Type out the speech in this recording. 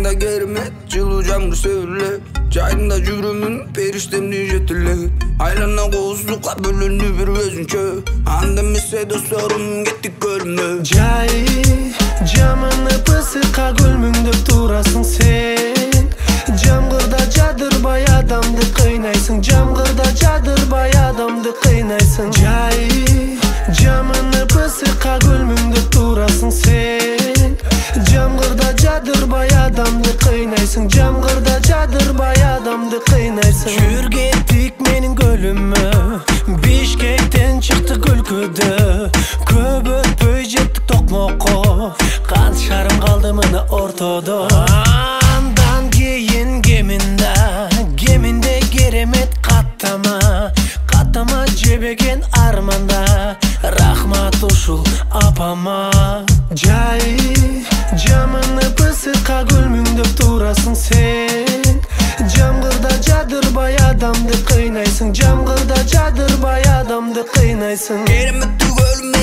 Ayında kermet, жылуу жамгыр сөйлеп, жайында жүрүмүн периштемди жетилеп. Айлана коздукка бөлөндү бир өзүнчө, анда эмесе досторум кеттик көрмө. Жай жаманы пысыкка көлмүңдөп турасың сен. Жамгырда жадырбай адамды кыйнайсың, жамгырда жадырбай адамды кыйнайсың. Жай жаманы пысыкка көлмүңдөп турасың сен. Жамгырда жадырбай адамды кыйнайсың, жамгырда жадырбай адамды кыйнайсың. Жүр кеттик менин көлүмө, Бишкектен чыктык өлкөдө. Көп өтпөй жеттик Токмокко, кант шарым калды мына ортодо. Андан кийин кеминде керемет каттама жебеген арманда. Рахмат ушул апама. Жай жаманы пысыкка көлмүңдөп турасың сен. Жамгырда жадырбай адамды кыйнайсың, жамгырда жадырбай адамды кыйнайсың. Кереметтүү көлүм